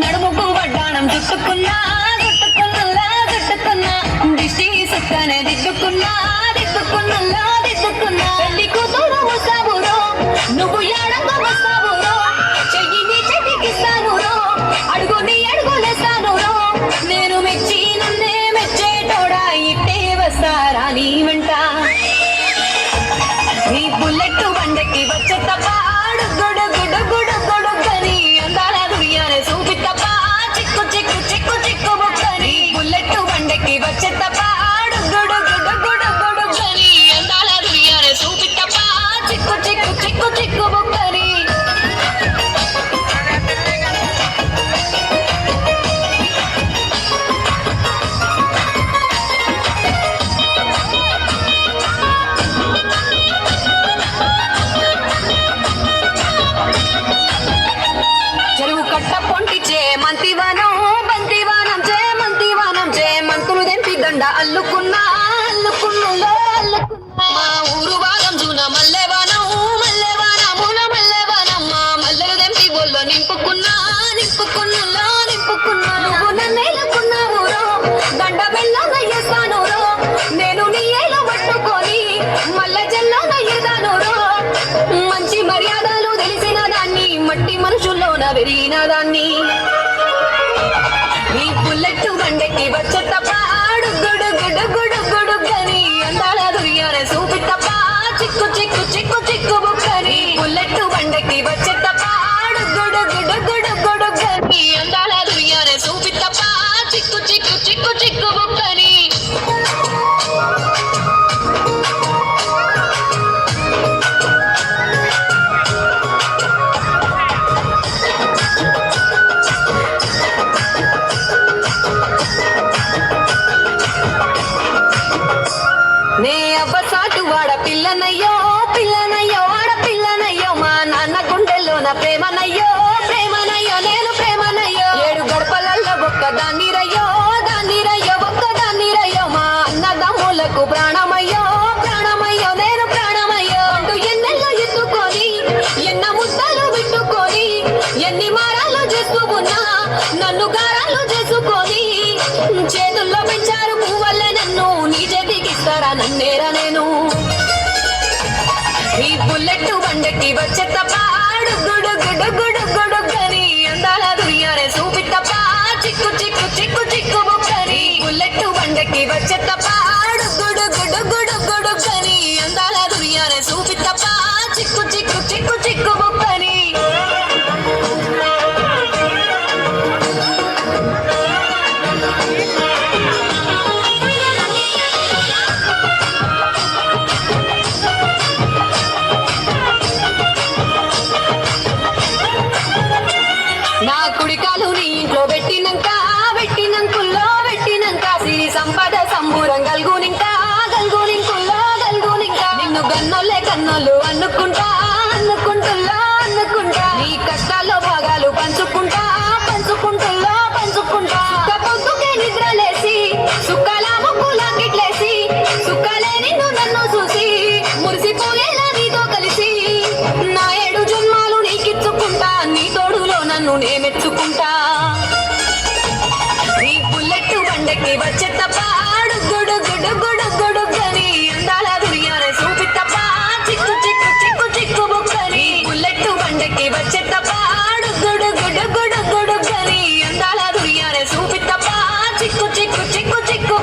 నడుముకు వడ్డాణం చుట్టుకున్నా చుట్టుకున్నలా చుట్టుకున్నా దిష్టి సుక్కనే దిద్దుకున్నా దిద్దుకున్నలా దిద్దుకున్నా పెళ్లి కూతురు వస్తావురో నువ్వు ఏడంగా వస్తావురో చెయ్యిని చెయ్యికిస్తాను రో అడుగు నీ అడుగులేస్తాను రో నేను మెచ్చి నన్నే మెచ్చేటోడా ఇట్టే వస్తారా నీ వెంట నీ బుల్లెట్ బండకి వచ్చే తప్ప గుడు గుడు గుడు గుడుగని అందాల దునియానే చూపి తప్ప చిక్కు చిక్కు చిక్కు చిక్కు బుక్కని బుల్లెట్ బండకి వచ్చే తప్ప గుడు గుడు గుడు గుడుగని అందాల దునియానే చూపి తప్ప చిక్కు చిక్కు చిక్కు చిక్కు బుక్కని చెరువు కట్ట పొంటిచే మంతివానం బంతివానం చే మంతివానం చే మంతులు దెంపి దండ అల్లుకున్నా అల్లుకున్నులో అల్లుకున్నా మా ఊరు వారం జూన మల్లెవానం మల్లెవానమున మల్లెవానం మా మల్లెలు దెంపి బొల్లో నింపుకున్నా నింపుకున్నులో నింపుకున్నా నువ్వు నన్నేలుకున్నావు రో దండ బెల్లం నయ్యేస్తాను రో నేను నీ ఏలు పట్టుకొని మల్లె జల్లో నయ్యేదాను రో మంచి మర్యాదలు తెలిసిన దాన్ని మట్టి మనుషుల్లోన పెరిగిన దాన్ని నీ బుల్లెట్ బండకి వచ్చే తప్ప గుడు గుడు గుడు గుడుగని అందాల దునియానే చూపి తప్ప చిక్కు చిక్కు చిక్కు చిక్కు బుక్కని బుల్లెట్ బండకి వచ్చే తప్ప గుడు గుడు గుడు గుడుగని అందాల దునియానే చూపి తప్ప చిక్కు చిక్కు చిక్కు చిక్కు బుక్కని నే అవ్వసాటు వాడ పిల్లనయ్యో పిల్లనయ్యో ఆడ పిల్లనయ్యో మా నాన్న గుండెల్లోన ప్రేమనయ్యో ప్రేమనయ్యో నేను ప్రేమనయ్యో ఏడు గడపలల్లో ఒక్క దాన్ని రయ్యో ఒక్క దాన్ని రయ్యో మా అన్నదమ్ములకు ప్రాణమయ్యో ప్రాణమయ్యో నేను ప్రాణమయ్యో అంటూ ఎన్నెల్లో ఎత్తుకొని ఎన్న ముద్దలు విట్టుకొని ఎన్ని మారాలు చేస్తూ ఉన్నా నన్ను గారాలు చేసుకొని చేతుల్లో పెంచారు పువ్వల్లే నన్ను నీ చేతికిస్తారా నన్నేరా నేను ఈ బుల్లెట్ బండకి వచ్చే తప్ప గుడు గుడు గుడు గుడుగని అందాల దునియానే చూపి తప్ప చిక్కు చిక్కు చిక్కు చిక్కు బుక్కని బుల్లెట్ బండకి వచ్చే తప్ప గుడు గుడు గుడు గుడుగని అందాల దునియానే చూపి తప్ప చిక్కు చిక్కు చిక్కు చిక్కు బుక్కని నా కుడికాలు నీ ఇంట్లో పెట్టినంకుల్లో పెట్టినంక సిరి సంపద సంబూరం గల్గునింకా నిన్ను గన్నోళ్ళే కన్నోళ్ళు అనుకుంటా నీ కష్టాల్లో భాగాలు పంచుకుంటా సుఖ పొద్దుకే నిద్రలేసి సుఖాల ముక్కులాకిట్లేసి సుఖాలే నిన్ను నన్ను చూసి మురిసిపోయేలా నీతో కలిసి నా 7 జన్మాలు నీకిచ్చుకుంటా నీ తోడులో నన్ను నే మెచ్చుకుంటా నీ బుల్లెట్ బండకి వచ్చే తప్ప గుడు గుడు గుడు గుడుగని అందాల దునియానే చూపి తప్ప చిక్కు చిక్కు చిక్కు చిక్కు బుక్కని బుల్లెట్ బండకి వచ్చే తప్ప గుడు గుడు గుడు గుడుగని అందాల దునియానే చూపి తప్ప చిక్కు చిక్కు చిక్కు చిక్కు